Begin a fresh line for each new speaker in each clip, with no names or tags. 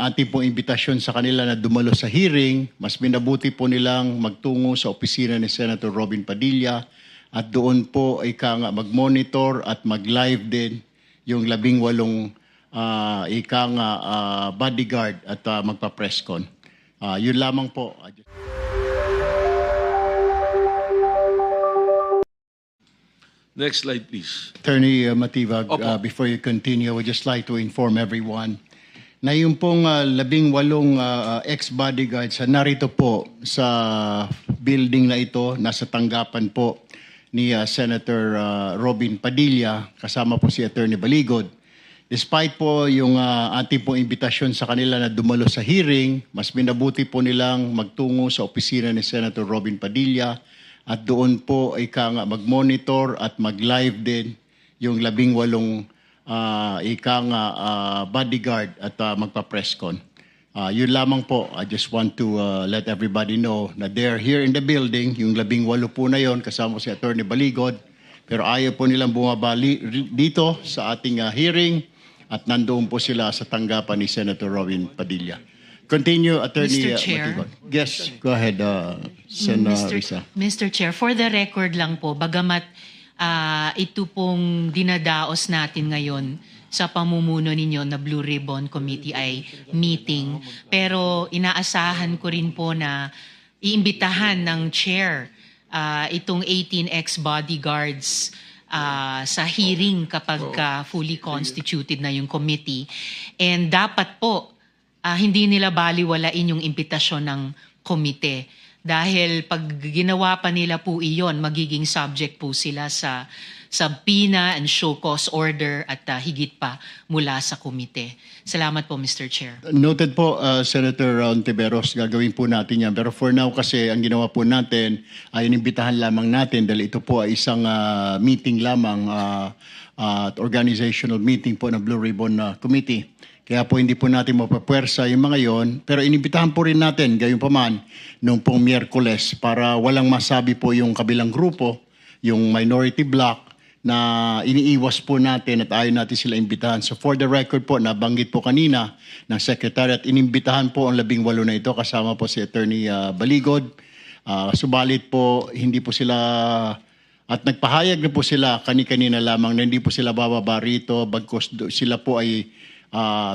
ating pong imbitasyon sa kanila na dumalo sa hearing, mas minabuti po nilang magtungo sa opisina ni Senator Robin Padilla at doon po ay mag-monitor at mag-live din yung 18 bodyguard at magpa-presscon. Yun lamang po.
Next slide, please.
Attorney Matibag,
Opo.
before you continue, I would just like to inform everyone na yung pong 18 ex-bodyguards narito po sa building na ito, nasa tanggapan po ni Senator Robin Padilla, kasama po si Attorney Baligod. Despite po yung ating pong imbitasyon sa kanila na dumalo sa hearing, mas minabuti po nilang magtungo sa opisina ni Senator Robin Padilla at doon po ay mag-monitor at mag-live din yung 18 bodyguard at magpa-presscon. Yun lamang po. I just want to let everybody know na they're here in the building. Yung 18 po na yon kasama si Attorney Baligod. Pero ayaw po nilang bumabali dito sa ating hearing at nandoon po sila sa tanggapan ni Senator Robin Padilla. Continue, Attorney
Mr. Chair.
Matibag. Yes, go ahead, Sen. Risa.
Mr. Chair, for the record lang po, bagamat ito pong dinadaos natin ngayon sa pamumuno ninyo na Blue Ribbon Committee ay meeting, pero inaasahan ko rin po na iimbitahan ng chair itong 18 ex-bodyguards sa hearing kapag fully constituted na yung committee. And dapat po, hindi nila baliwalain yung imbitasyon ng komite. Dahil pag ginawa pa nila po iyon, magiging subject po sila sa subpoena and show cause order at higit pa mula sa komite. Salamat po, Mr. Chair.
Noted po, Senator Ontiveros, gagawin po natin yan. Pero for now kasi, ang ginawa po natin ay inimbitahan lamang natin dahil ito po ay isang meeting lamang, organizational meeting po ng Blue Ribbon Committee. Kaya po hindi po natin mapapwersa yung mga yon, pero inimbitahan po rin natin gayon pa man noong pong Miyerkules para walang masabi po yung kabilang grupo, yung minority bloc na iniiwas po natin at ayaw natin sila imbitahan. So for the record po, nabanggit po kanina ng Secretary at inimbitahan po ang 18 na ito kasama po si Attorney Baligod. Subalit po hindi po sila at nagpahayag na po sila kani-kanina lamang na hindi po sila bababa rito bagkus sila po ay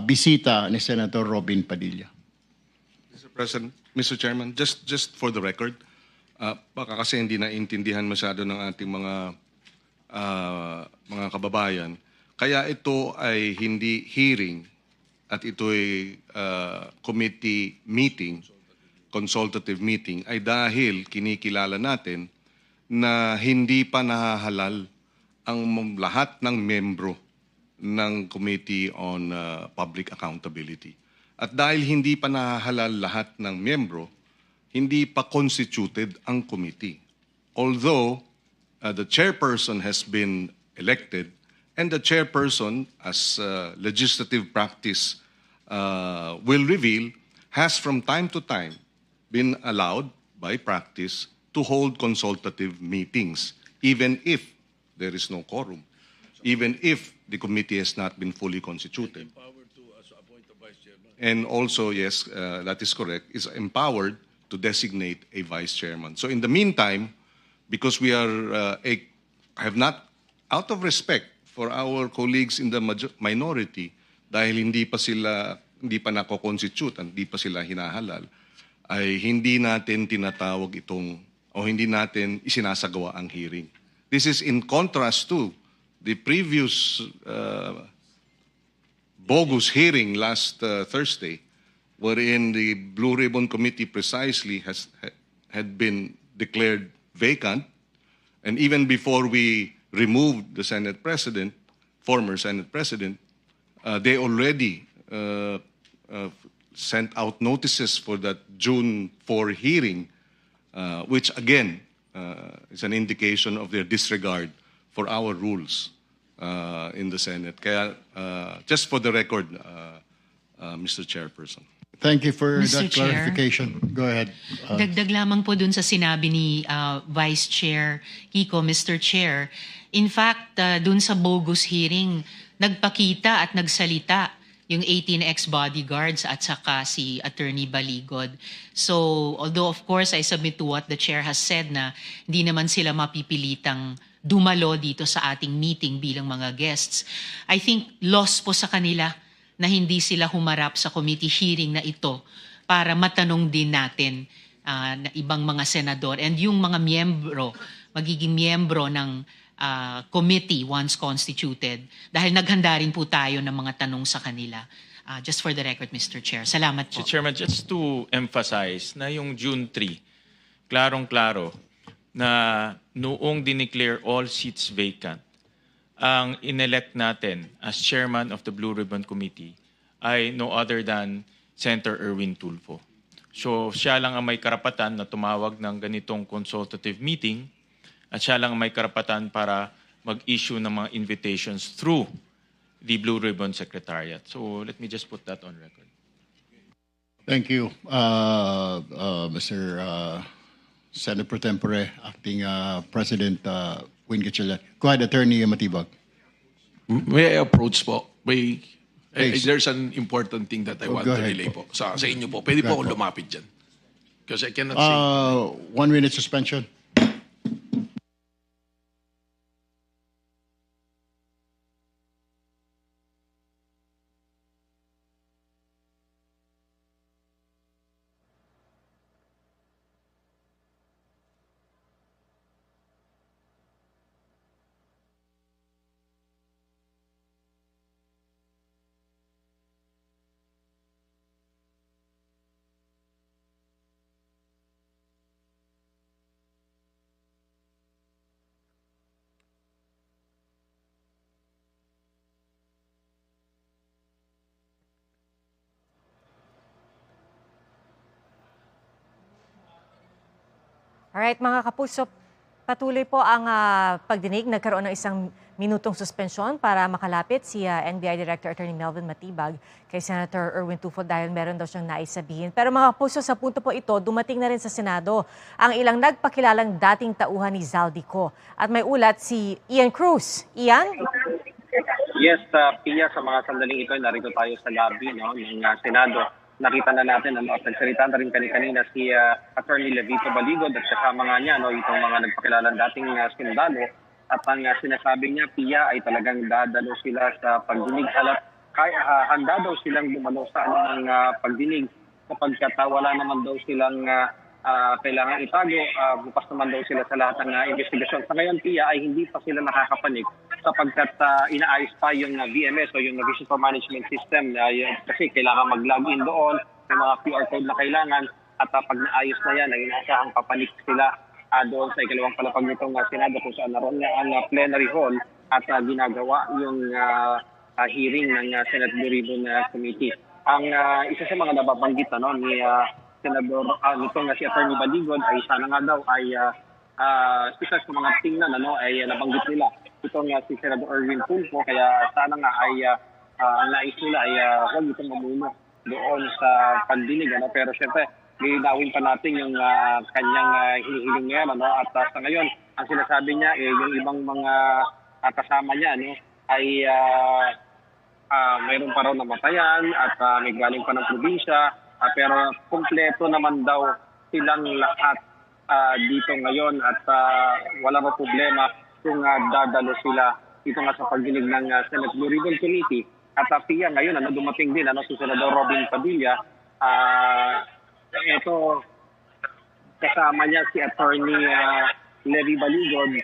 bisita ni Senator Robin Padilla.
Mr. President, Mr. Chairman, just for the record, baka kasi hindi naintindihan masyado ng ating mga kababayan. Kaya ito ay hindi hearing at ito ay committee meeting, consultative meeting, ay dahil kinikilala natin na hindi pa nahahalal ang lahat ng membro ng Committee on Public Accountability. At dahil hindi pa nahahalal lahat ng membro, hindi pa constituted ang committee. Although the chairperson has been elected and the chairperson, as legislative practice will reveal, has from time to time been allowed by practice to hold consultative meetings, even if there is no quorum, even if the committee has not been fully constituted. And also, yes, that is correct, is empowered to designate a vice chairman. So in the meantime, because we are, have not, out of respect for our colleagues in the minority, dahil hindi pa nako-constitute, hindi pa sila hinahalal, ay hindi natin tinatawag itong, o hindi natin isinasagawa ang hearing. This is in contrast to the previous bogus hearing last Thursday, wherein the Blue Ribbon Committee precisely had been declared vacant, and even before we removed the Senate President, former Senate President, they already sent out notices for that June 4 hearing, which again is an indication of their disregard for our rules in the Senate. Kaya, just for the record, Mr. Chairperson.
Thank you for
Mr.
that
Chair.
clarification. Go ahead.
Dagdag lamang po dun sa sinabi ni Vice Chair Kiko, Mr. Chair. In fact, dun sa bogus hearing, nagpakita at nagsalita yung 18 ex-bodyguards at saka si Attorney Baligod. So, although of course I submit to what the chair has said na hindi naman sila mapipilitang dumalo dito sa ating meeting bilang mga guests, I think loss po sa kanila na hindi sila humarap sa committee hearing na ito para matanong din natin na ibang mga senador and yung mga magiging miyembro ng committee once constituted dahil naghanda rin po tayo ng mga tanong sa kanila. Just for the record, Mr. Chair. Salamat po.
Mr. Chairman, just to emphasize na yung June 3, klarong-klaro na noong dineclare all seats vacant, ang inelect natin as chairman of the Blue Ribbon Committee ay no other than Senator Erwin Tulfo. So siya lang ang may karapatan na tumawag ng ganitong consultative meeting at siya lang ang may karapatan para mag-issue ng mga invitations through the Blue Ribbon Secretariat. So let me just put that on record.
Thank you, Mr. Senate Pro Tempore, Acting President Win Gatchalian. Go ahead, Attorney Matibag.
May I approach po?
Please.
There's an important thing that I want
Go
to
ahead
relay
po.
po. Sa inyo po. Pwede
Go
po
ahead
akong
po.
lumapit dyan. Because I cannot see.
1 minute suspension.
Alright, mga kapuso, patuloy po ang pagdinig. Nagkaroon ng isang minutong suspensyon para makalapit si NBI Director Attorney Melvin Matibag kay Senator Erwin Tulfo dahil meron daw siyang nais sabihin. Pero mga kapuso, sa punto po ito, dumating na rin sa Senado ang ilang nagpakilalang dating tauhan ni Zaldico. At may ulat si Ian Cruz. Ian?
Yes, Pia, sa mga sandaling ito, narito tayo sa lobby ng Senado. Nakita na natin at nagsalita na rin kanina si Attorney Levito Baligod at kasama nga niya itong mga nagpakilalang dating sundalo. At ang sinasabi niya, Pia, ay talagang dadalo sila sa pagdinig. Handa daw silang dumalo sa anumang pagdinig sapagkat wala naman daw silang kailangan itago. Bukas naman daw sila sa lahat ng investigasyon. Sa ngayon, Pia, ay hindi pa sila nakakapanik sapagkat inaayos pa yung VMS o yung Visitor Management System kasi kailangan mag-login doon, may mga QR code na kailangan at pag naayos na yan, ay inaasahang papanik sila doon sa ikalawang palapag nitong Senado kung saan naroon nga ang plenary hall at ginagawa yung hearing ng Senate Blue Ribbon Committee. Ang isa sa mga nababanggit ni Senador nitong si Attorney Baligod ay sana nga daw ay isa sa mga tingnan ay nabanggit nila itong si Senador Erwin Tulfo, kaya sana nga ay ang nais nila ay huwag itong mamuno doon sa pagdinig. Pero syempre, linawin pa natin yung kanyang hinihiling ngayon. At sa ngayon, ang sinasabi niya, yung ibang mga kasama niya ay mayroon pa raw namatayan at may galing pa ng probinsya. Pero kumpleto naman daw silang lahat dito ngayon at wala pa problema kung dadalo sila dito nga sa pagdinig ng Senate Blue Ribbon Committee. At Pia, ngayon dumating din si Senador Robin Padilla. Ito kasama niya si Attorney Levi Baligod.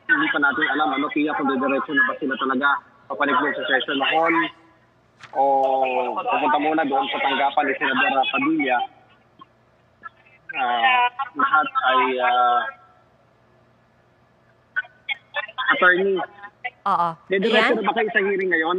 Hindi pa natin alam Pia, kung didiretso na ba sila talaga papanig sa session hall o pupunta muna doon sa tanggapan ni Senador Padilla. Lahat ay Attorney,
Oo.
didiretso
Ian?
na ba kayo sa hearing ngayon?